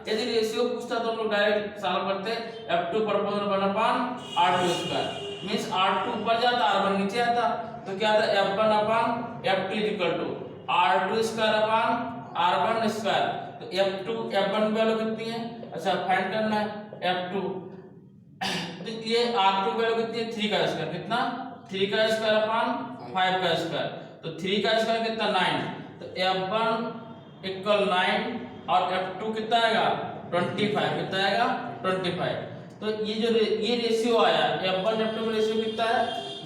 यदि रेशियो पूछता तो हम लोग डायरेक्ट सॉल्व करते F2 proportional 1/R2 means R2 ऊपर जाता R1 नीचे आता, तो क्या आता F1/F2 R2² तो F1 की वैल्यू कितनी है, अच्छा फाइंड करना है F2, तो ये R2 की वैल्यू कितनी है 3 का स्क्वायर, कितना 3 का स्क्वायर अपॉन 5 का स्क्वायर, तो 3 का स्क्वायर कितना 9, तो F1 = 9 और F2 कितना आएगा 25, कितना आएगा 25। तो ये रेशियो आया F1 F2 का रेशियो कितना है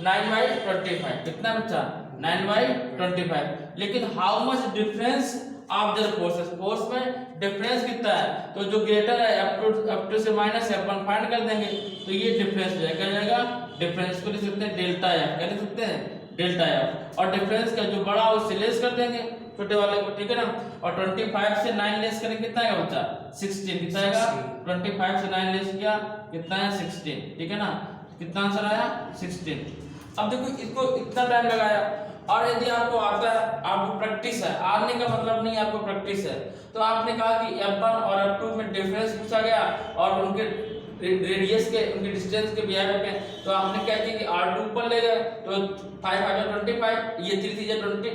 9/25, कितना बच्चा 9/25। लेकिन how much difference of their forces, force में डिफरेंस कितना है, तो जो ग्रेटर है F2 से माइनस F1 फाइंड कर देंगे, तो ये डिफरेंस हो जाएगा, क्या जाएगा डिफरेंस को लिख सकते हैं डेल्टा F, क्या लिख सकते हैं डेल्टा F, और डिफरेंस का जो बड़ा है उससे लेस कर देंगे छोटे वाले को, ठीक है ना। और 25 से 9 लेस करेंगे कितना आएगा बच्चा 16, कितना आएगा 25 से 9 लेस किया कितना है 16, ठीक है ना, कितना आंसर आया 16। अब देखो इसको इतना टाइम लगाया, और यदि आपको आता है, आपको प्रैक्टिस है, आने का मतलब नहीं आपको प्रैक्टिस है, तो आपने कहा कि F1 और F2 में डिफरेंस पूछा गया और उनके रेडियस के उनके डिस्टेंस के बिहेवियर पे, तो आपने क्या किया कि R2 ऊपर ले गए, तो 5 5 25, ये 3 3 20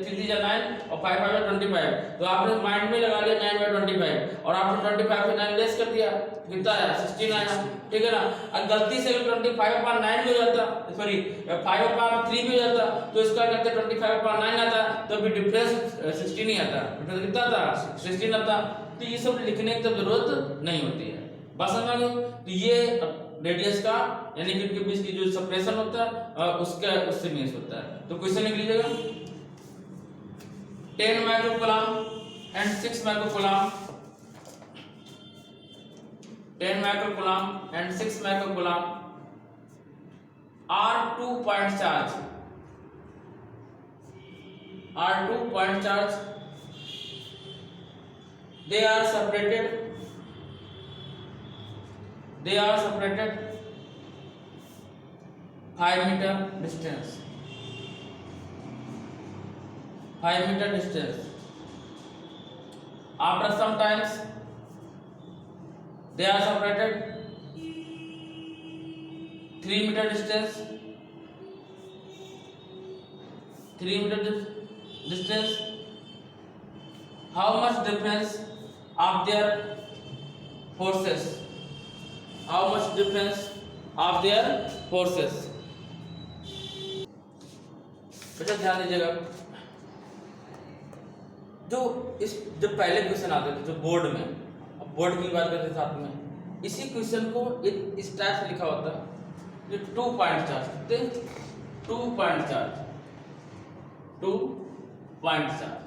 3 3 9 और 5 5 25, तो आपने माइंड में लगा लिया 9/25 और आपने 25 से 9 लेस कर दिया, कितना आया 16 आया, ठीक है ना। अगर गलती से 25/9 हो जाता, सॉरी 5/3 भी हो जाता, तो इसका करते 25/9 आता, तो भी डिफरेंस 16 ही आता, डिफरेंस कितना आता 16 आता। तो ये सब लिखने की जरूरत नहीं होती है, बस समझ लो। तो ये रेडियस का यानी कि इनके बीच की जो सेपरेशन होता है उससे मीन्स होता है। तो क्वेश्चन लिख लीजिएगा 10 microcoulomb and 6 microcoulomb, 10 microcoulomb and 6 microcoulomb are 2 point charge, are 2 point charge, they are separated 5 meter distance, 5 meter distance. After some times they are separated 3 meter distance, 3 meter distance. How much difference of their forces, how much difference of their forces. बेटा ध्यान दीजिएगा, जब पहले question आते थे जो board में, अब बोर्ड की बात करते साथ में, इसी क्वेश्चन को इस टाइप से लिखा होता है जो 2 point charge, 2 point charge, 2 point charge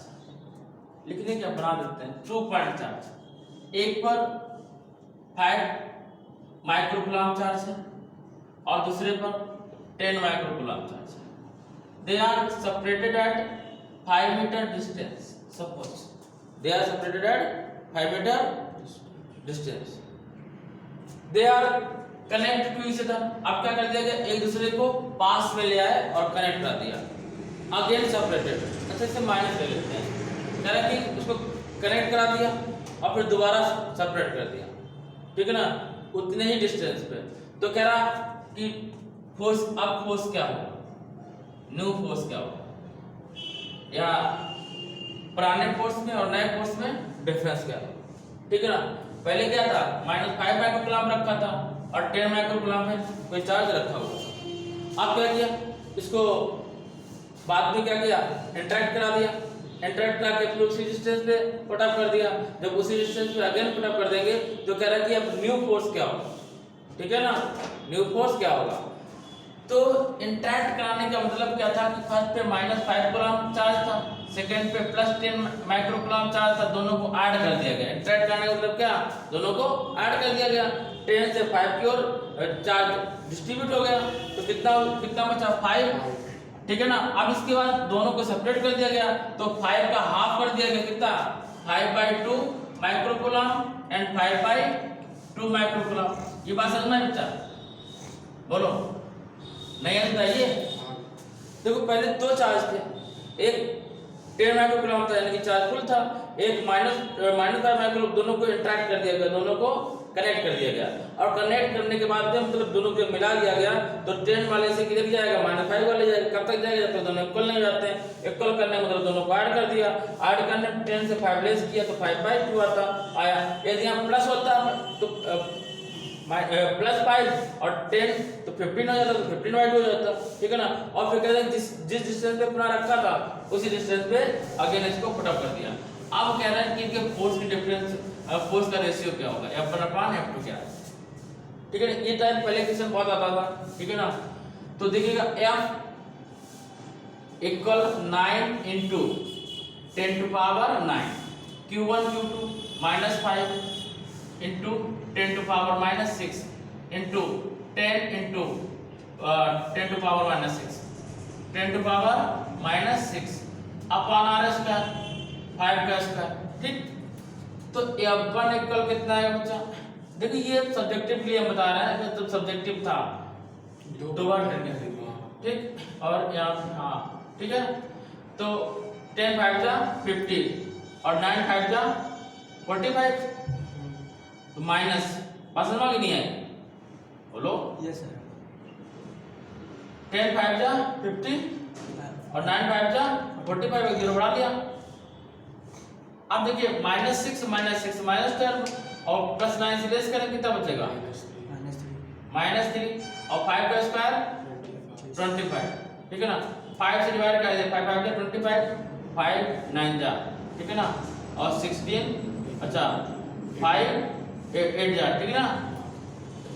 लिखने क्या बना देते हैं 2 पॉइंट चार्ज, एक पर 5 माइक्रोकूलम चार्ज है और दूसरे पर 10 माइक्रोकूलम चार्ज है। They are separated at 5 meter distance. Suppose they are separated at 5 meter distance. They are connected to each other. अब क्या कर दिया गया, एक दूसरे को पास में ले आए और कनेक्ट कर दिया। Again separated. अच्छा इसे माइनस ले लेते हैं, कह रहा कि उसको कनेक्ट करा दिया और फिर दोबारा सेपरेट कर दिया, ठीक है ना, उतने ही डिस्टेंस पे। तो कह रहा कि फोर्स, अब फोर्स क्या होगा, न्यू फोर्स क्या होगा, या पुराने फोर्स में और नए फोर्स में डिफरेंस क्या होगा, ठीक है ना। पहले क्या था -5 माइक्रोकूलम रखा था और 10 माइक्रोकूलम में कोई चार्ज रखा हुआ था। अब क्या किया, इसको बाद में क्या किया इंटरेक्ट करा दिया, इंटरेक्ट करा के उसी डिस्टेंस पे पुट अप कर दिया। जब उसी डिस्टेंस पे अगेन पुट अप कर देंगे तो कह रहा है कि अब न्यू फोर्स क्या होगा, ठीक है ना, न्यू फोर्स क्या होगा। तो इंटरेक्ट कराने का मतलब क्या था कि फर्स्ट पे -5 कूलम चार्ज था, सेकंड पे +10 माइक्रोकूलम चार्ज था, दोनों को ऐड कर दिया गया। इंटरेक्ट कराने का मतलब क्या, दोनों को ऐड कर दिया गया, 10 से 5 की ओर चार्ज डिस्ट्रीब्यूट हो गया, तो कितना बचा 5, ठीक है ना। अब इसके बाद दोनों को सेपरेट कर दिया गया, तो 5 का हाफ कर दिया गया, कितना 5/2 माइक्रोकूलम एंड 5/2 माइक्रोकूलम। ये बात समझ में बच्चा, बोलो नहीं बताइए। देखो पहले दो चार्ज थे, एक 10 माइक्रोकूलम था यानी कि चार्ज फुल था, एक माइनस फाइव माइक्रो दोनों को इंटरेक्ट कर दिया गया, दोनों को कनेक्ट कर दिया गया, और कनेक्ट करने के बाद में मतलब दोनों को मिला दिया गया, तो 10 वाले से किधर जाएगा, -5 वाले जाएगा। कब तक जाएगा, जब तक दोनों इक्वल नहीं जाते हैं। इक्वल करने मतलब दोनों को ऐड कर दिया, ऐड करने 10 से 5 लेस किया तो 5/2 आता आया। यदि यहाँ प्लस होता तो प्लस 5 और 10 तो 15 हो जाता, तो 15/2 हो जाता, ठीक है ना। और फिर कहते हैं जिस डिस्टेंस पे अपना रखा था उसी डिस्टेंस पे अगेन इसको पुट अप कर दिया। अब कह रहा है कि इनके फोर्स की डिफरेंस, फोर्स का रेशियो क्या होगा, F1/F2 क्या है, ठीक है ना। ये टाइप पहले क्वेश्चन बहुत आता था, ठीक है ना। तो देखिएगा F equal 9 × 10⁻9 Q1 Q2 -5 × 10⁻6 × 10 × 10⁻6 10⁻6 upon R square 5 का स्क्वायर, ठीक। तो F1 इक्वल कितना है बच्चा, देखिए ये सब्जेक्टिव के लिए हम बता रहे हैं, जब सब्जेक्टिव था दो बार ठीक, और यहाँ हाँ ठीक है। तो 10 5 जा 50 और 9 5 जा 45, तो माइनस बात समझ में नहीं है, बोलो यस सर। 10 5 जा 50 और 9 5 जा 45, एक जीरो बढ़ा दिया। अब देखिए -6 -10 और +9 से लेस करें कितना बचेगा, -3 और 5 का स्क्वायर 25, ठीक है ना। 5 से डिवाइड कर दे, 5 5 जा 25, 5 9 जा, ठीक है ना, और 16 अच्छा 5 8 जा, ठीक है ना।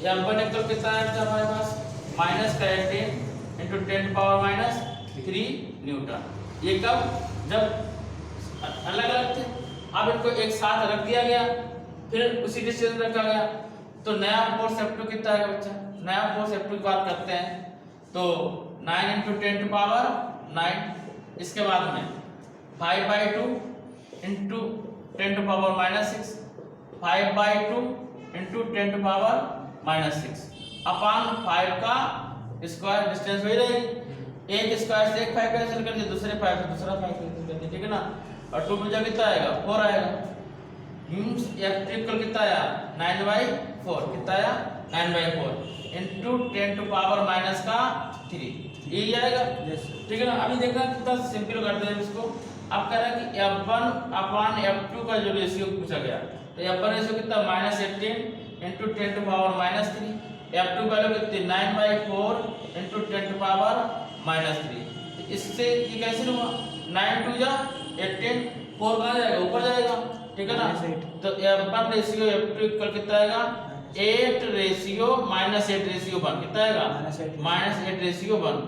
यहाँ पर इक्वल कितना है हमारे पास, -18 × 10⁻³ न्यूटन। ये कब, जब अलग अलग थे, अब इनको एक साथ रख दिया गया, फिर उसी डिस्टेंस में रखा गया, तो नया फोर्स F2 कितना है बच्चा, नया फोर्स F2 की बात करते हैं तो 9 × 10⁻9, इसके बाद में 5/2 × 10⁻6 5/2 × 10⁻6 अपॉन 5 का स्क्वायर, डिस्टेंस वही रहेगी, एक स्क्वायर से एक 5 कैंसिल कर दिया, दूसरे 5 से दूसरा 5 कैंसिल कर दिया, ठीक है ना। और 2 बचा कितना आएगा, 4 आएगा। F इक्वल कितना आया, 9/4, कितना आया 9/4 × 10⁻³ ये आएगा, ठीक है ना। अभी देखना कितना सिंपल करते हैं इसको। अब कह रहा है कि F1/F2 का जो रेशियो पूछा गया, तो F1 रेशियो कितना, -18 × 10⁻³ F2 वैल्यू कितनी 9/4 × 10⁻³ तो इससे ये कैसे हुआ, 9 2 जा 18, 4 कहाँ जाएगा, ऊपर जाएगा, ठीक है ना। तो F1 रेशियो F2 इक्वल कितना आएगा, 8 रेशियो -8 रेशियो 1 कितना आएगा, -8 रेशियो 1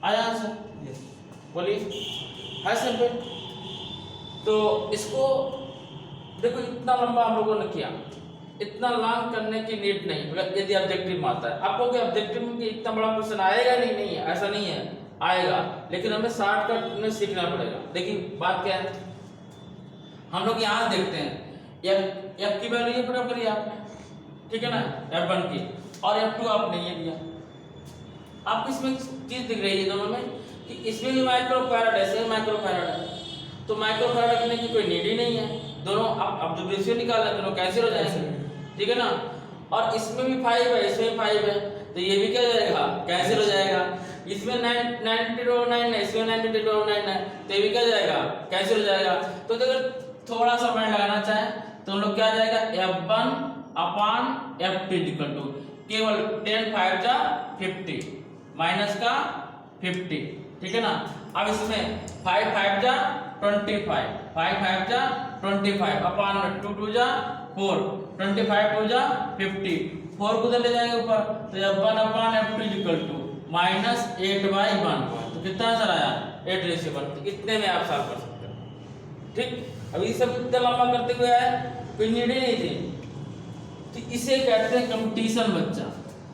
आया आंसर, बोलिए है सिंपल। तो इसको देखो इतना लंबा हम लोगों ने किया, इतना लॉन्ग करने की नीड नहीं, मतलब यदि ऑब्जेक्टिव में आता है। आपको क्या ऑब्जेक्टिव में इतना बड़ा क्वेश्चन आएगा नहीं है, ऐसा नहीं है, आएगा, लेकिन हमें शॉर्टकट में सीखना पड़ेगा। देखिए बात क्या है, हम लोग यहाँ देखते हैं F की वैल्यू ये पुट करिए आपने, ठीक है ना, F1 की, और F2 आपने ये दिया। आपको इसमें चीज दिख रही है दोनों में कि इसमें भी माइक्रोफैराड है, सेम माइक्रोफैराड है, तो माइक्रोफैराड रखने की कोई नीड ही नहीं है। दोनों अब जो रेशियो निकालना दोनों कैंसिल हो जाएंगे, ठीक है ना। और इसमें भी 5 है, इसमें 5 है, तो ये भी क्या हो जाएगा, कैंसिल हो जाएगा। इसमें 90/9 है, इसमें 90/9 है, तो ये भी क्या जाएगा, कैंसिल हो जाएगा। तो अगर थोड़ा सा माइंड लगाना चाहे तो हम लोग क्या जाएगा, F1/F2 इक्वल टू केवल 10 5 जा 50 माइनस का 50, ठीक है ना। अब इसमें 5 5 जा 25, 5 5 जा 25 अपॉन 2 2 जा 4, 25 2 जा 50, 4 को ले जाएंगे ऊपर, तो F1/F2 इक्वल टू -8/1, तो कितना आंसर आया 8 रेशियो 1। तो इतने में आप सॉल्व कर सकते हो, ठीक। अभी सब इतना लंबा करते हुए आए, कोई नीड ही नहीं थी। तो इसे कहते हैं कंपटीशन बच्चा,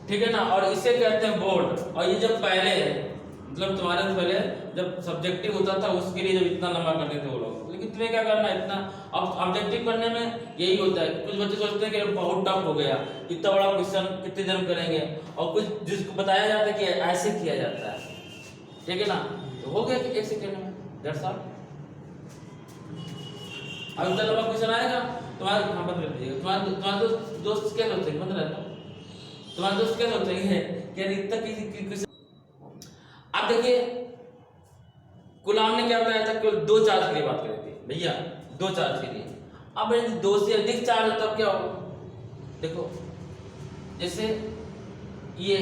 ठीक है ना, और इसे कहते हैं बोर्ड। और ये जब पहले मतलब तुम्हारे पहले जब सब्जेक्टिव होता था उसके लिए जब इतना लंबा करते थे वो लोग, लेकिन तुम्हें क्या करना है इतना, अब ऑब्जेक्टिव करने में यही होता है। कुछ बच्चे सोचते हैं कि बहुत टफ हो गया, इतना बड़ा क्वेश्चन कितने जन करेंगे, और कुछ जिसको बताया जाता है कि ऐसे किया जाता है, ठीक है ना। तो हो गया कि 1 सेकेंड में, दैट्स ऑल। अब इतना लंबा क्वेश्चन आएगा तुम्हारे, हाँ बंद कर दीजिएगा, तुम्हारे दोस्त क्या सोचेंगे, बंद रहता तुम्हारे दोस्त क्या सोचेंगे कि इतना क्वेश्चन। अब देखिए गुलाम ने क्या बताया था, केवल 2 चार्ज के लिए बात करी थी भैया, 2 चार्ज के लिए। अब यदि 2 से अधिक चार्ज हो तब क्या होगा, देखो जैसे ये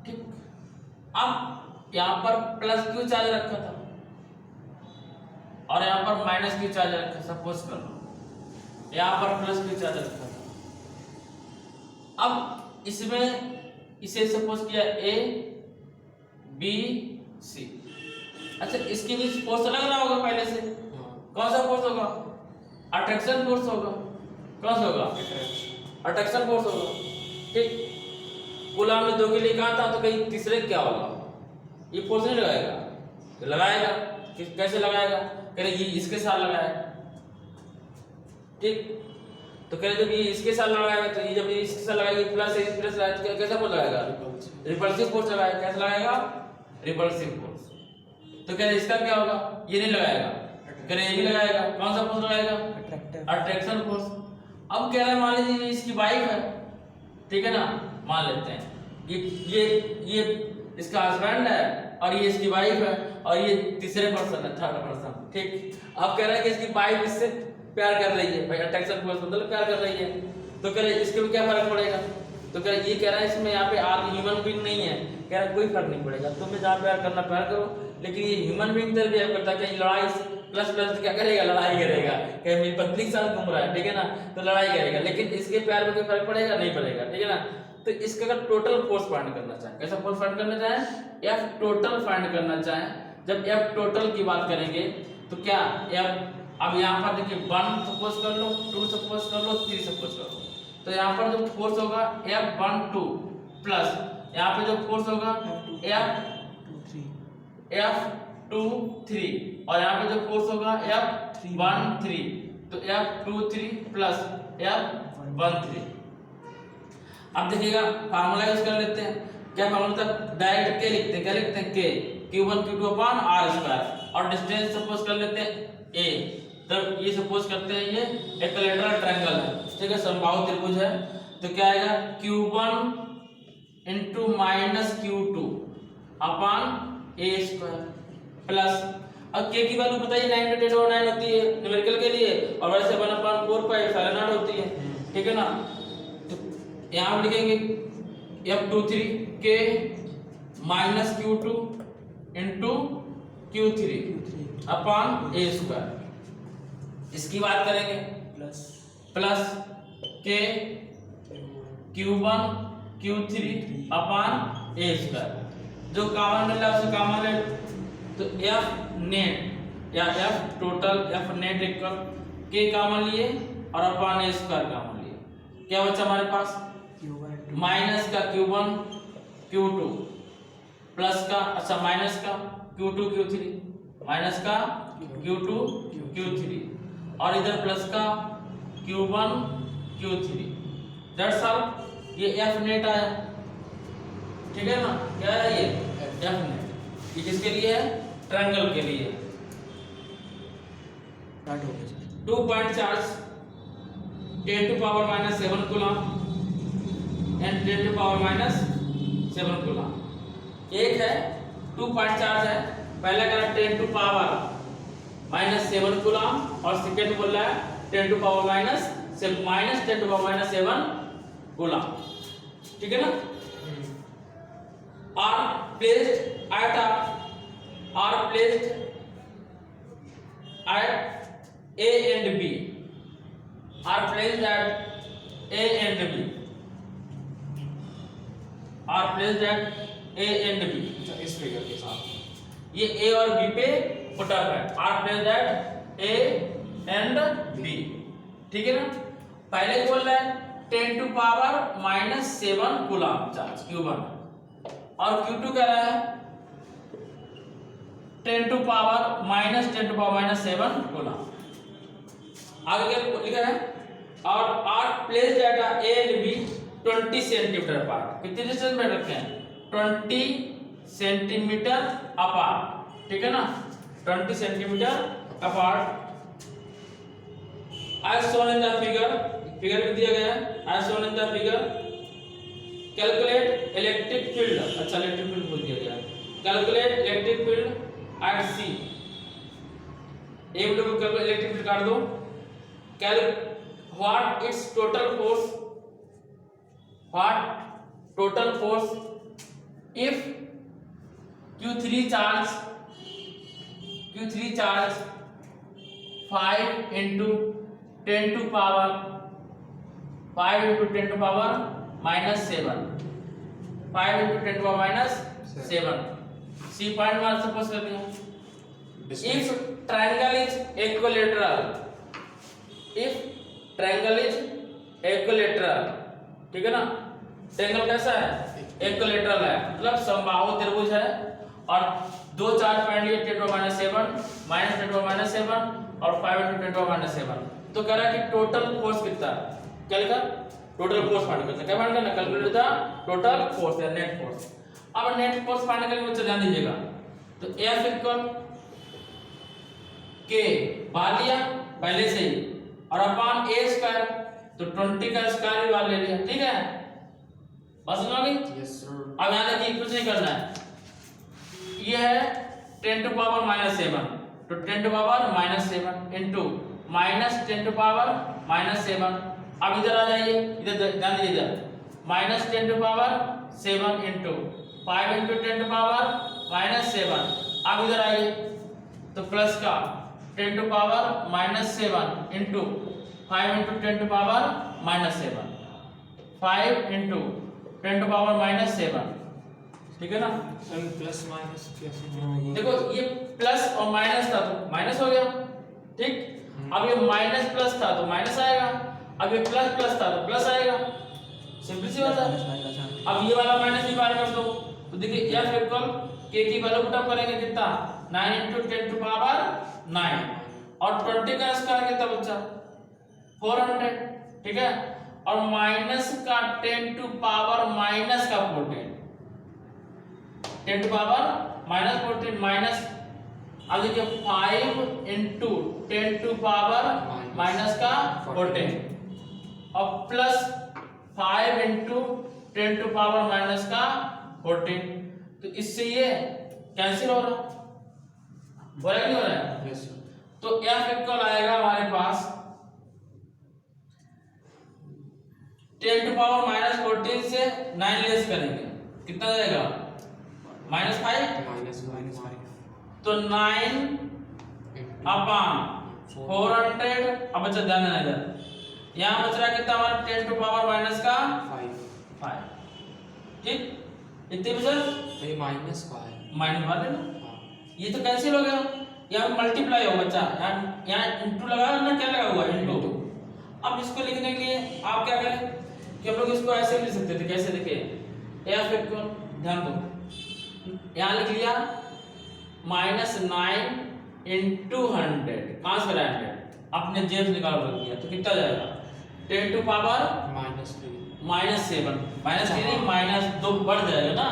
ठीक, अब यहां पर प्लस क्यू चार्ज रखा था और यहां पर माइनस क्यू चार्ज रखा, सपोज कर लो यहां पर प्लस क्यू चार्ज रखा था। अब इसमें इसे सपोज किया ए बी सी, अच्छा इसके बीच फोर्स लग रहा होगा पहले से, कौन सा फोर्स होगा, अट्रैक्शन फोर्स होगा, कौन सा होगा, अट्रैक्शन फोर्स होगा, ठीक। गुलाम ने 2 के लिए कहा था, तो कहीं तीसरे क्या होगा, ये फोर्स नहीं लगाएगा, तो लगाएगा, कैसे लगाएगा, कह रहे ये इसके साथ लगाएगा, ठीक। तो कह रहे जब ये इसके साथ लगाएगा, तो ये जब ये इसके साथ लगाएगा प्लस लगाएगा, कैसा फोर्स लगाएगा, रिपल्सिव फोर्स लगाएगा, कैसे लगाएगा, रिपल्सिव फोर्स। तो कह रहे इसका क्या होगा, ये नहीं लगाएगा, कह रहे ये भी लगाएगा, कौन सा फोर्स लगाएगा, अट्रैक्शन फोर्स। अब कह रहा है मान लीजिए इसकी वाइफ है, ठीक है ना, मान लेते हैं ये इसका हस्बैंड है और ये इसकी वाइफ है और ये तीसरे पर्सन है, थर्ड पर्सन, ठीक। अब कह रहा है कि इसकी वाइफ इससे प्यार कर रही है, भाई अट्रैक्शन फोर्स मतलब प्यार कर रही है, तो कह रहे इसके भी क्या फर्क पड़ेगा, तो कह रहे ये कह रहा है इसमें यहाँ पे आप ह्यूमन बीइंग नहीं है, कह रहा कोई फर्क नहीं पड़ेगा, तुम्हें जहाँ प्यार करना प्यार करो, लेकिन ये ह्यूमन बीइंग तरह बिहेव करता है, लड़ाई प्लस क्या करेगा, लड़ाई करेगा, कहीं मेरी पत्नी के साथ घूम रहा है, ठीक है ना, तो लड़ाई करेगा, लेकिन इसके प्यार में कोई फर्क पड़ेगा नहीं पड़ेगा, ठीक है ना। तो इसका अगर टोटल फोर्स फाइंड करना चाहे, कैसा फोर्स फाइंड करना चाहे, एफ टोटल फाइंड करना चाहे, जब एफ टोटल की बात करेंगे तो क्या एफ, अब यहाँ पर देखिए 1 सपोज कर लो, 2 सपोज कर लो, 3 सपोज कर लो, तो यहाँ पर जो फोर्स होगा F12 प्लस यहाँ पे जो फोर्स होगा F23 और यहाँ पे जो फोर्स होगा F13, तो F23 प्लस F13। अब देखिएगा फार्मूला यूज कर लेते हैं, क्या फार्मूला था, डायरेक्ट के लिखते हैं, क्या लिखते हैं, के Q1 Q2 upon R square, और डिस्टेंस सपोज कर लेते हैं A, तब ये सपोज करते हैं ये इक्विलैटरल ट्रायंगल है, ठीक है, समबाहु त्रिभुज है, तो क्या आएगा Q1 into minus Q2 upon A square plus, अब के की वैल्यू बताइए 9.809 होती है न्यूमेरिकल के लिए, और वैसे 1/4 पाई एप्सिलॉन होती है, ठीक है ना। तो यहाँ हम लिखेंगे F23 के minus Q2 into Q3 upon A square, इसकी बात करेंगे प्लस के Q1 Q3 upon A square, जो कॉमन मिला उसे कॉमन ले, तो F नेट या F total F net equal के कॉमन लिए और अपॉन A स्क्वायर कॉमन लिए, क्या बचा हमारे पास, माइनस का Q1 Q2 प्लस का, अच्छा माइनस का Q2 Q3, माइनस का Q2 Q3 और इधर प्लस का Q1 Q3, दैट्स ऑल। ये F नेट आया, ठीक है ना, क्या है ये F नेट, ये किसके लिए है, ट्रायंगल के लिए। 2 point charge 10⁻⁻7 coulomb and 10⁻�7 coulomb, एक है 2 पॉइंट चार्ज है, पहला कह रहा है 10⁻⁻7 कूलम और सेकंड बोल रहा है 10⁻⁻7 कूलम, ठीक है ना। are placed at A and B, are placed at A and B, are placed at A and B, इस फिगर के साथ ये A और B पे पुट अप है, are placed at A and B, ठीक है ना। पहले बोल रहा है 10⁻⁻7 कूलम चार्ज Q1 और Q2 कह रहा है 10⁻⁻7 कूलम, आगे क्या लिखा है, और are placed at A and B 20 centimetre apart, कितने डिस्टेंस में रखे हैं, 20 सेंटीमीटर अपार्ट, ठीक है ना। 20 centimetre apart as shown in the figure भी दिया गया है as shown in the figure calculate electric field अच्छा इलेक्ट्रिक फील्ड बोल दिया गया calculate electric field at C एक लोग कैलकुलेट इलेक्ट्रिक फील्ड काट दो what its total force if Q3 charge 5 into 10 to power minus 7 5 into 10 to power minus 7 C point मान suppose कर दिया if triangle is equilateral ठीक है ना ट्रायंगल कैसा है इक्विलेटरल है मतलब समबाहु त्रिभुज है और दो चार्ज पॉइंट लिए 10 to power minus 7 minus 10 to power minus 7 और 5 into 10 to power minus 7 तो कह रहा है कि टोटल फोर्स कितना है क्या लिखा टोटल फोर्स फाइंड करना क्या फाइंड करना कैलकुलेट द टोटल फोर्स या नेट फोर्स अब नेट फोर्स फाइंड करने के लिए ध्यान दीजिएगा तो F इक्वल K बाहर लिया पहले से ही और अपॉन A स्क्वायर तो 20 का स्क्वायर भी बाहर ले लिया ठीक है बस समझ गई यस सर अब यहां देखिए कुछ नहीं करना है ये है 10 to power minus 7 तो 10 to power minus 7 into minus 10 to power minus 7 अब इधर आ जाइए इधर ध्यान दीजिए इधर minus 10 to power 7 into 5 into 10 to power minus 7 अब इधर आइए तो प्लस का 10 to power minus 7 into 5 into 10 to power minus 7 5 into 10 to power minus 7 ठीक है ना सर प्लस माइनस कैसे देखो ये प्लस और माइनस था तो माइनस हो गया ठीक अब ये माइनस प्लस था तो माइनस आएगा अब ये प्लस प्लस था तो प्लस आएगा सिंपल सी बात है अब ये वाला माइनस भी बाहर कर दो तो देखिए F इक्वल K की वैल्यू पुट अप करेंगे कितना 9 into 10 to power 9 और 20 का स्क्वायर कितना बच्चा 400 ठीक है और माइनस का 10 to power माइनस का 14 10 to power minus 14 minus अब देखिए 5 into 10 to power minus का 14 और plus 5 into 10 to power minus का 14 तो इससे ये कैंसिल हो रहा है नहीं हो रहा है यस सर तो F इक्वल आएगा हमारे पास 10 to power minus 14 से 9 लेस करेंगे कितना जाएगा -5 माइनस 5 तो 9 अपॉन 400 अब बच्चा ध्यान देना इधर यहाँ बच रहा कितना हमारा 10 to power माइनस का 5 ठीक इतने बचा ये माइनस का है माइनस वाले ना ये तो कैंसिल हो गया यहाँ मल्टीप्लाई हो बच्चा यहाँ इनटू लगा ना क्या लगा हुआ इनटू अब इसको लिखने के लिए आप क्या करें कि हम लोग इसको ऐसे लिख सकते थे कैसे देखिए F इक्वल ध्यान दो यहाँ लिख लिया -9 into 100 कहाँ से 100 अपने जेब से निकाल रख दिया तो कितना जाएगा 10 to power -7 -2 बढ़ जाएगा ना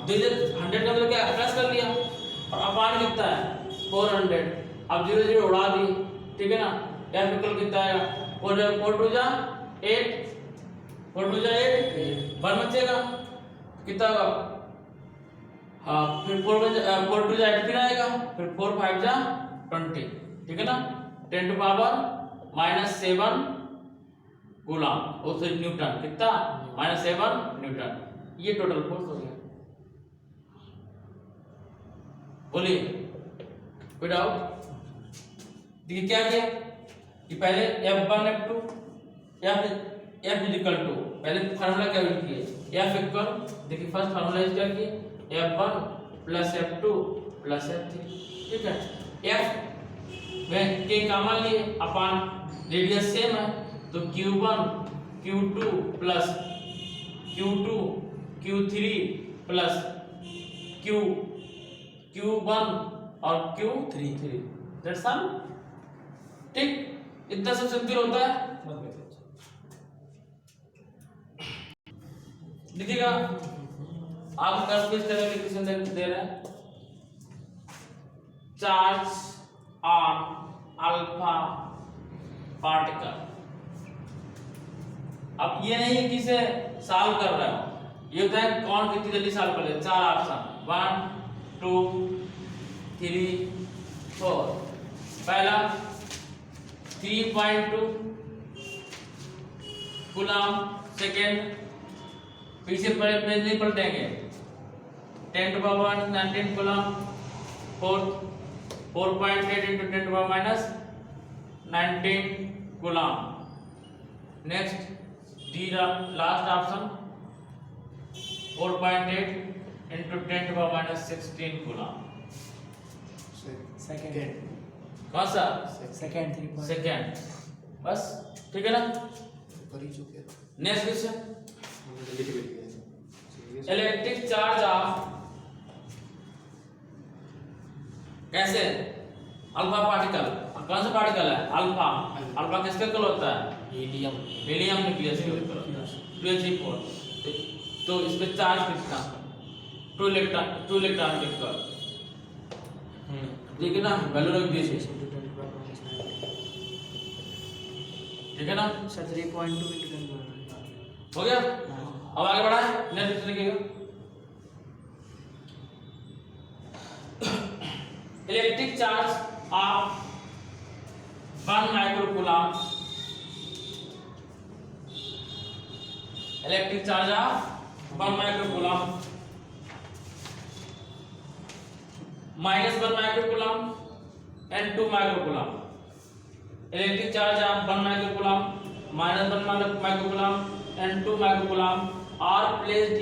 तो इधर 100 का मतलब क्या प्लस कर लिया और अपान कितना है 400 अब 0 0 उड़ा दिए ठीक है ना F इक्वल कितना आएगा 4 2 जा 8 4 2 जा 8 1 बचेगा कितना होगा हाँ फिर 4 2 जा 8 फिर आएगा फिर 4 5 जा 20 ठीक है ना 10 to power -7 गुलाम उसे न्यूटन कितना -7 न्यूटन ये टोटल फोर्स हो गया बोलिए कोई डाउट देखिए क्या किया कि पहले F1 F2 F equal to पहले फार्मूला क्या यूज किए F इक्वल देखिए फर्स्ट फार्मूला यूज क्या किए F1 plus F2 plus F3 ठीक है F में के कॉमन लिए अपन रेडियस सेम है तो Q1 Q2 plus Q2 Q3 plus Q1 और Q3 दैट्स ऑल ठीक इतना सब सिंपल होता है देखिएगा आप कर्व पेज करने के लिए क्वेश्चन दे रहे हैं चार्ज ऑन अल्फा पार्टिकल। अब ये नहीं है कि इसे सॉल्व कर रहे हो, ये होता है कौन कितनी जल्दी सॉल्व कर ले। 4 ऑप्शन 1 2 3 4। पहला 3.2 कूलम, सेकेंड पीछे पेज नहीं पलटेंगे 10⁻⁻19 coulomb, fourth 4.8 into 10⁻⁻19 coulomb. Next D last option 4.8 into 10⁻⁻16 coulomb. Second कौन सा? Second 3 second. बस ठीक है ना। कर ही चुके हैं। नेक्स्ट क्वेश्चन, हमने जल्दी से लिख दिया। इलेक्ट्रिक चार्ज ऑफ कैसे अल्फा पार्टिकल। कौन सा पार्टिकल है? अल्फा। अल्फा किसके कल होता है? हीलियम। हीलियम न्यूक्लियस के ऊपर 2He4। तो इस पे चार्ज कितना? 2 इलेक्ट्रॉन के ऊपर। ठीक है ना, वैल्यू रख दीजिए। ठीक है ना, सर 3.2 into 10 हो गया। अब आगे बढ़ा है, नेक्स्ट लिखिएगा। Electric charge of 1 microcoulomb. Electric charge of 1 microcoulomb -1 microcoulomb and 2 microcoulomb. Electric charge of 1 microcoulomb -1 microcoulomb and 2 microcoulomb are placed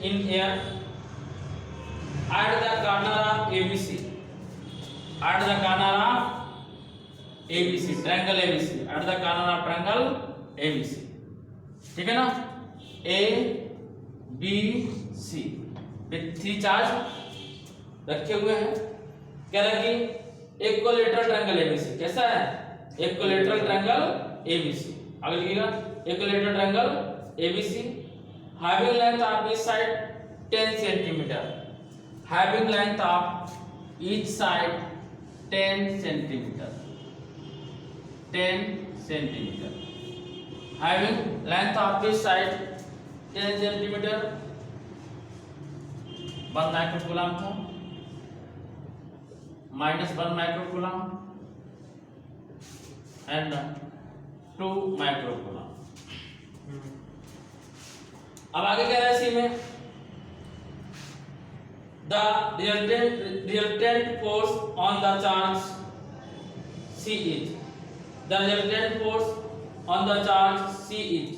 in air at the corner of ABC, at the corner of ABC, triangle ABC, at the corner of triangle ABC। ठीक है ना, A B C पे 3 charge रखे हुए हैं। कह रहा है कि इक्विलैटरल ट्रायंगल ABC कैसा है? Equilateral triangle ABC। आगे लिखिएगा, equilateral triangle ABC having length of each side 10 centimeter, having length of each side 10 centimeter, 10 centimeter, having length of each side 10 centimeter। 1 microcoulomb था, -1 माइक्रोकूलम and 2 माइक्रोकूलम। अब आगे क्या है इसी में? The resultant force on the charge C is, the resultant force on the charge C is,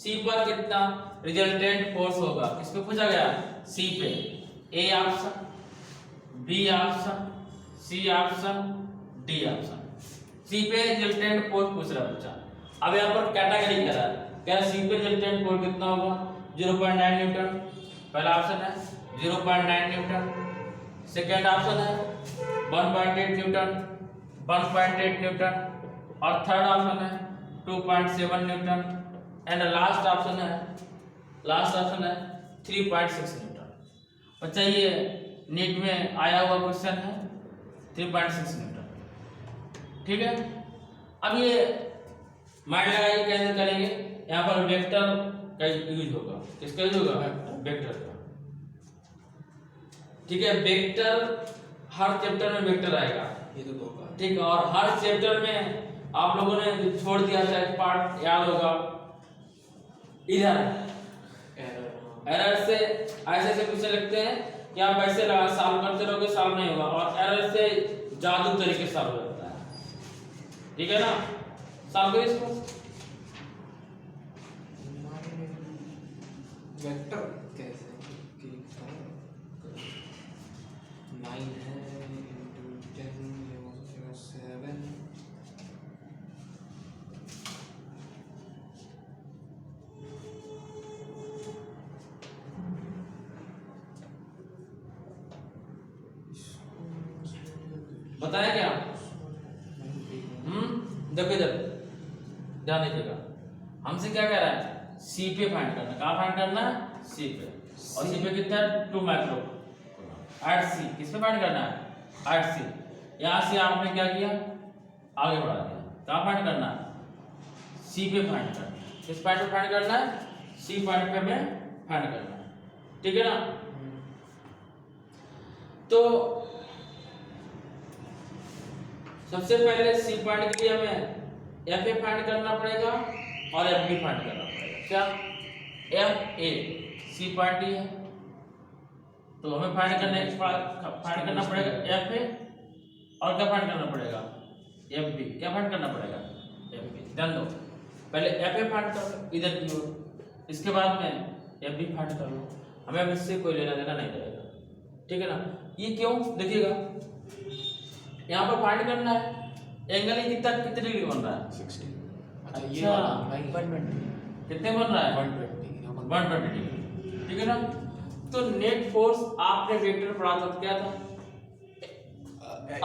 C पर कितना resultant force होगा? किस पे पूछा गया? C पे। A option, B option, C option, D option. C पे रिजल्टेंट फोर्स पूछ रहा है बच्चा। अब यहाँ पर कैटेगरी कह रहा है, क्या C पे रिजल्टेंट फोर्स कितना होगा? 0.9 न्यूटन पहला ऑप्शन है, 0.9 न्यूटन सेकेंड ऑप्शन है, 1.8 न्यूटन, 1.8 न्यूटन और थर्ड ऑप्शन है 2.7 न्यूटन एंड लास्ट ऑप्शन है 3.6 न्यूटन। बच्चा ये नीट में आया हुआ क्वेश्चन है 3.6 न्यूटन। ठीक है, अब ये माइंड लगाइए कैसे करेंगे। यहाँ पर वेक्टर का यूज होगा। किसका यूज होगा? वेक्टर का। ठीक है, वेक्टर हर चैप्टर में वेक्टर आएगा। ये तो दो का। ठीक, और हर चैप्टर में आप लोगों ने छोड़ दिया था एक पार्ट, याद होगा, इधर एरर से ऐसे क्वेश्चन लिखते हैं कि आप ऐसे लगा सॉल्व करते रहोगे, सॉल्व नहीं होगा, और एरर से जादू तरीके से सॉल्व हो जाता है। ठीक है ना, सॉल्व करिए इसको। वेक्टर कैसे? 9 है into 10 ये हो जाएगा 7। बताया क्या? देखो इधर ध्यान दीजिएगा, हमसे क्या कह रहा है? सी पे फाइंड करना। कहाँ फाइंड करना है? सी पे। और सी पे कितना है? 2 माइक्रो। एट सी, किस पे फाइंड करना है? एट सी। यहाँ से आपने क्या किया, आगे बढ़ा दिया, कहाँ फाइंड करना है? सी पे फाइंड करना है। किस पॉइंट पे फाइंड करना है? सी पॉइंट पे हमें फाइंड करना है, ठीक है ना। तो सबसे पहले सी पॉइंट के लिए हमें एफ ए फाइंड करना पड़ेगा और एफ बी फाइंड करना पड़ेगा। क्या? एफ ए सी पॉइंट ही है, तो हमें फाइंड करना पड़ेगा एफ ए, और क्या फाइंड करना पड़ेगा? F B. क्या फाइंड करना पड़ेगा? F B. ध्यान दो, पहले एफ ए फाइंड कर लो इधर की ओर, इसके बाद में एफ बी फाइंड कर लो। हमें अब इससे कोई लेना देना नहीं रहेगा, ठीक है ना। ये क्यों? देखिएगा, यहाँ पर फाइंड करना है एंगल कितने डिग्री बन रहा है? 60। अच्छा, ये वाला हमारा ही है। 120 कितने बन रहा है? 120 डिग्री, ठीक है ना। तो नेट फोर्स आपने वेक्टर पढ़ा था, क्या था?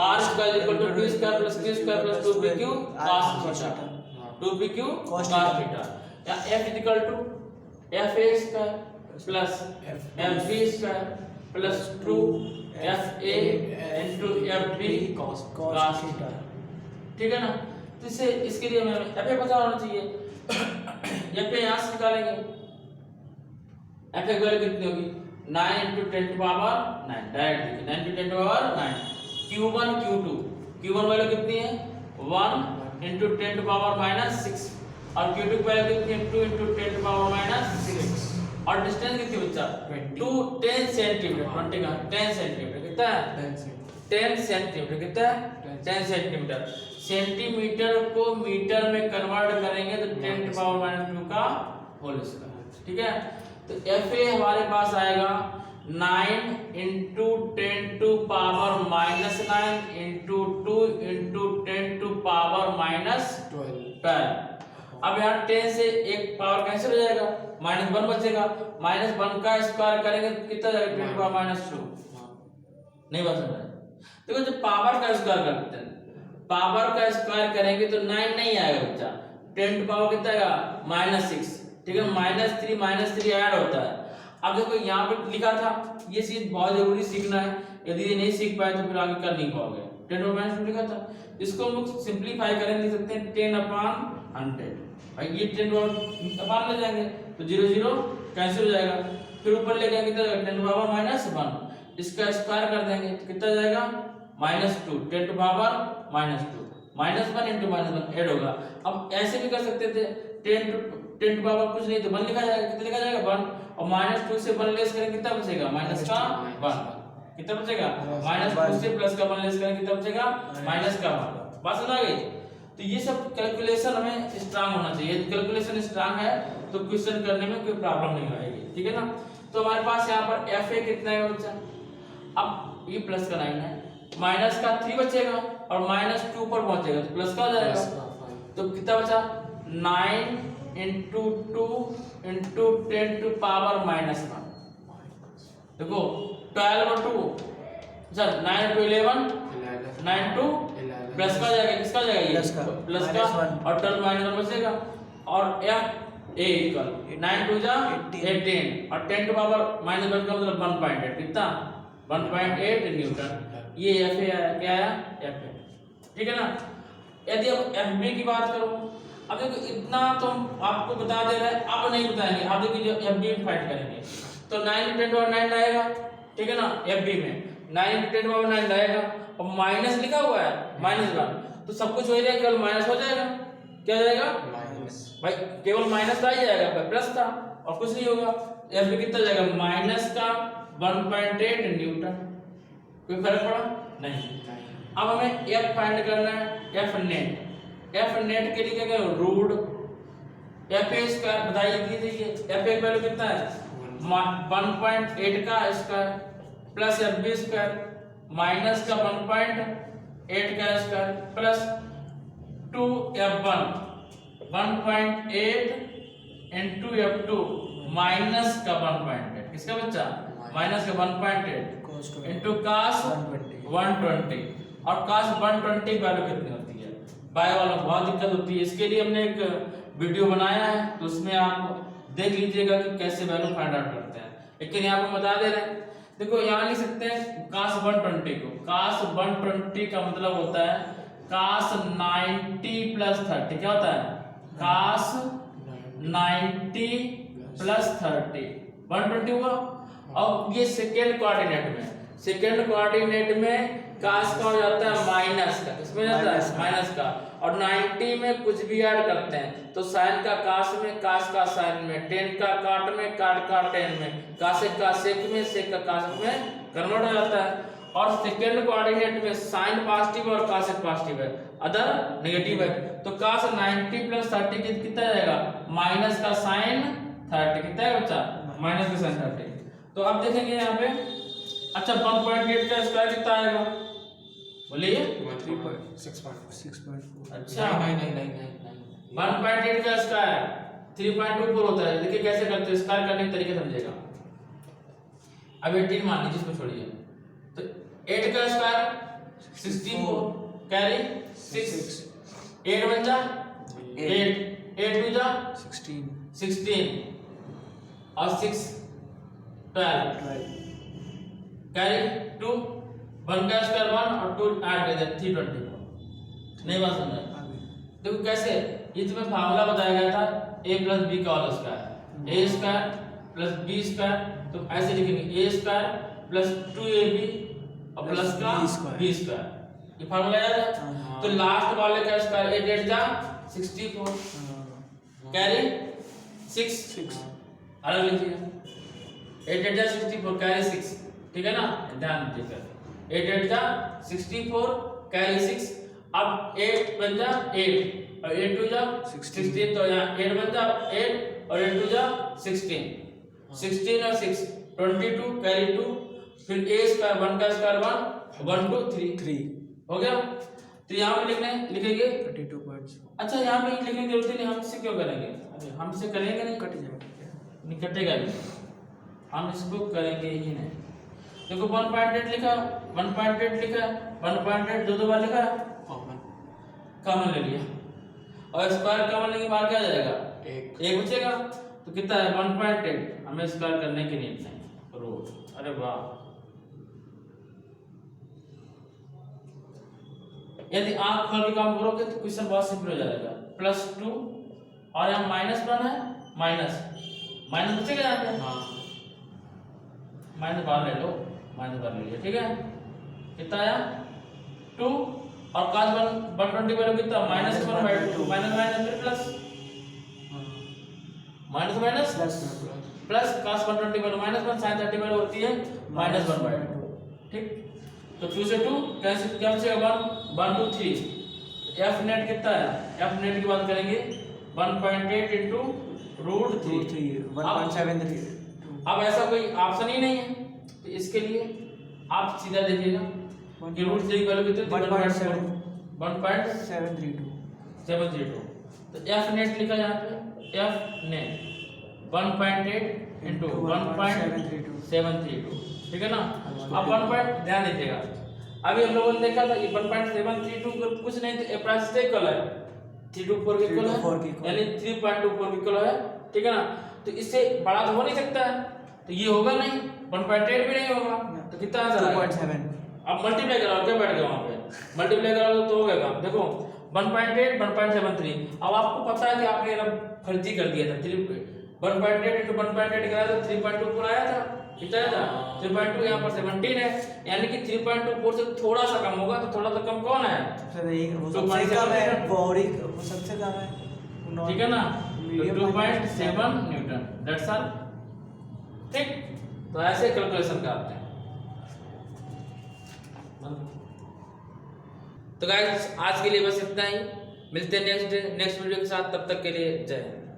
r square equal to p square plus q square plus 2pq cos theta, 2pq cos theta, या f equal to fa square plus fb square plus 2fa into fb cos theta, ठीक है ना। तो इसके लिए हमें fa पता होना चाहिए। fa यहाँ से निकालेंगे, fa की वैल्यू कितनी होगी? 9 into 10 to power 9, डायरेक्ट देखिए 9 into 10 to power 9, q1 q2, q1 value कितनी है? 1 into 10 to power minus 6, और q2 की वैल्यू कितनी है? 2 into 10 to power minus 6, और डिस्टेंस कितनी बच्चा? 10 सेंटीमीटर, 20 का 10 सेंटीमीटर कितना है? 10 सेंटीमीटर कितना है? 10 सेंटीमीटर। सेंटीमीटर को मीटर में कन्वर्ट करेंगे तो 10 to power minus 2 का होल स्क्वायर, ठीक है। तो fa हमारे पास आएगा 9 into 10 to power minus 9 into 2 into 10 to power minus 12। अब यहाँ 10 से एक पावर कैंसिल हो जाएगा, -1 बचेगा, -1 का स्क्वायर करेंगे तो कितना जाएगा? 10 to power minus 2। नहीं बच रहा है। देखो जब पावर का स्क्वायर करते हैं, पावर का स्क्वायर करेंगे तो 9 नहीं आएगा बच्चा, 10 to power कितना आएगा? -6, ठीक है। -3 ऐड होता है। अब देखो यहाँ पे लिखा था, ये चीज बहुत जरूरी सीखना है, यदि ये नहीं सीख पाए तो फिर आगे कर नहीं पाओगे। 10 to power -2 लिखा था, इसको हम लोग सिंपलीफाई करेंगे, लिख सकते हैं 10/100। भाई ये 10 अपान ले जाएंगे तो 0 0 कैंसिल हो जाएगा, फिर ऊपर ले जाएंगे तो 10 to power -1, इसका स्क्वायर कर देंगे तो कितना जाएगा? -2, 10 to power -2, -1 into -1 ऐड होगा। अब ऐसे भी कर सकते थे, 10 to power कुछ नहीं तो 1 लिखा जाएगा, कितना लिखा जाएगा? 1, और -2 से 1 लेस करेंगे कितना बचेगा? -1, कितना बचेगा? -2 से प्लस का 1 लेस करेंगे कितना बचेगा? -1। बात समझ आ गई? तो ये सब कैलकुलेशन हमें स्ट्रांग होना चाहिए, कैलकुलेशन स्ट्रांग है तो क्वेश्चन करने में कोई प्रॉब्लम नहीं आएगी, ठीक है ना। तो हमारे पास यहाँ पर fa कितना है बच्चा? अब ये प्लस का 9 है, माइनस का 3 बचेगा और -2 पर पहुंचेगा तो प्लस का हो जाएगा, तो कितना बचा? 9 into 2 into 10 to power -1। देखो 12 और 2, अच्छा 9 into 11, 9 to प्लस का जाएगा, किसका जाएगा? ये प्लस का, और 12 -1 बचेगा, और f a इक्वल 9 2 जा 18, और 10 to power -1 का मतलब 1.8, कितना? 1.8 न्यूटन। ये fa आया, क्या आया? fa, ठीक है ना। यदि अब fb की बात करो, अब देखो इतना तो हम आपको बता दे रहे हैं, अब नहीं बताएंगे, अब देखिए जो fb में फाइंड करेंगे तो 9 into 10 to power 9 आएगा, ठीक है ना। fb में 9 into 10 to power 9 आएगा, और माइनस लिखा हुआ है -1, तो सब कुछ हो जाएगा, केवल माइनस हो जाएगा, क्या हो जाएगा? भाई केवल माइनस आ ही जाएगा, प्लस था और कुछ नहीं होगा। fb कितना जाएगा? माइनस का 1.8 न्यूटन। कोई फर्क पड़ा? नहीं। अब हमें f फाइंड करना है, f नेट के लिए क्या करें? रूट fa स्क्वायर बताइए दीजिए, fa की वैल्यू कितना है? 1.8 का square plus fb square minus का 1.8 का square plus 2f1 1.8 into f2 minus का 1.8, किसका बच्चा? माइनस का 1.8 into cos 120, और cos 120 की वैल्यू कितनी होती है? बाय वाला बहुत दिक्कत होती है, इसके लिए हमने एक वीडियो बनाया है, तो उसमें आप देख लीजिएगा कि कैसे वैल्यू फाइंड आउट करते हैं। लेकिन यहाँ पर बता दे रहे हैं, देखो यहाँ लिख सकते हैं cos 120 को, cos 120 का मतलब होता है cos 90 प्लस 30, क्या होता है cos 90 प्लस 30 120 हुआ। अब ये सेकेंड कोऑर्डिनेट में cos का हो जाता है माइनस का, किसमें जाता है माइनस का, और 90 में कुछ भी ऐड करते हैं तो साइन का cos में, cos का साइन में, tan का cot में, cot का tan में, cosec का sec में, sec का cos में कन्वर्ट हो जाता है। और सेकेंड कोऑर्डिनेट में साइन पॉजिटिव और cosec पॉजिटिव है, अदर नेगेटिव है, तो cos 90 प्लस 30 कितना जाएगा माइनस का साइन 30, कितना है बच्चा माइनस का साइन 30। तो अब देखेंगे यहाँ पे, अच्छा 1.8 का स्क्वायर कितना आएगा बोलिए 6.4 अच्छा 9 1.8 का स्क्वायर 3.24 होता है। देखिए कैसे करते हैं, स्क्वायर करने के तरीके समझेगा। अब 18 मान लीजिए, इसको छोड़िए, तो 8 का स्क्वायर 64 कैरी 6 8 बन जा 8 8 2 जा 16 और 6 12 कैरी 2 1 का स्क्वायर 1 और 2 ऐड कर दे 324। नहीं बात समझ देखो कैसे, ये तुम्हें फार्मूला बताया गया था a प्लस बी का whole square, a square plus B square, तो ऐसे लिखेंगे a स्क्वायर प्लस 2ab और प्लस का b स्क्वायर, ये फार्मूला याद है। तो लास्ट वाले का स्क्वायर 8 8 जा 64 कैरी 6 अलग लिखिए 8 8 जा 64 कैरी 6, ठीक है ना, ध्यान दीजिएगा 8 8 जा 64 कैरी 6। अब 8 बन जा 8 और 8 2 जा 16, तो यहाँ 8 बन जा 8 और 8 2 जा 16 16 और 6 22 कैरी 2, फिर a स्क्वायर 1 का स्क्वायर 1 1 2 3 हो गया। तो यहाँ पे लिखेंगे 32 पॉइंट्स। अच्छा यहाँ पे लिखने की जरूरत नहीं, हमसे क्यों करेंगे, अरे हमसे करेंगे नहीं, कट जाएगा, नहीं कटेगा भी, हम इसको करेंगे ही नहीं। देखो 1.8 लिखा 1.8 लिखा 1.8 दो बार लिखा, कॉमन ले लिया, और स्क्वायर कॉमन लेके बाहर क्या आ जाएगा एक बचेगा, तो कितना है 1.8, हमें स्क्वायर करने की नीड नहीं रोज। अरे वाह, यदि आंख खोल के काम करोगे तो क्वेश्चन बहुत सिंपल हो जाएगा। +2 और यहाँ -1 है, माइनस बचेगा यहाँ पे, माइनस बाहर ले लो, माइनस बाहर ले लिया, ठीक है, कितना आया 2 और cos 120 वैल्यू कितना -1/2 माइनस फिर plus plus cos 120 value -1 sin 30 value होती है -1/2, ठीक। तो 2 से 2 कैसे क्या बचेगा 1 2 3, f नेट कितना है, f नेट की बात करेंगे 1.8 into √3 1.73। अब ऐसा कोई ऑप्शन ही नहीं है, तो इसके लिए आप सीधा देखिएगा कि √3 की वैल्यू कितनी 1.732, तो f नेट लिखा यहाँ पे, f नेट 1.8 into 1.732, ठीक है ना। अब 1 पॉइंट ध्यान दीजिएगा, अभी हम लोगों ने देखा था ये 1.732 कुछ नहीं तो अप्रॉक्स इक्वल है 324 के इक्वल है, यानी 3.24 के इक्वल है, ठीक है ना। तो इससे बड़ा तो हो नहीं सकता है, तो ये होगा नहीं, 1.8 भी नहीं होगा, तो कितना आंसर आएगा 2.7। अब मल्टीप्लाई कराओ, क्या बैठ गया वहां पे, मल्टीप्लाई कराओ तो हो गया काम। देखो 1.8 1.73, अब आपको पता है कि आपने फर्जी कर दिया था, 1.8 into 1.8 कराया तो 3.24 आया था, कितना आया था 3.2, यहाँ पर 17 है, यानी कि 3.24 से थोड़ा सा कम होगा, तो थोड़ा सा कम कौन है, वो सबसे कम है, वो सबसे कम है, ठीक है ना, 2.7 न्यूटन, दैट्स ऑल, ठीक। तो ऐसे कैलकुलेशन करते हैं। तो गाइस आज के लिए बस इतना ही, मिलते हैं नेक्स्ट वीडियो के साथ, तब तक के लिए जय हिंद।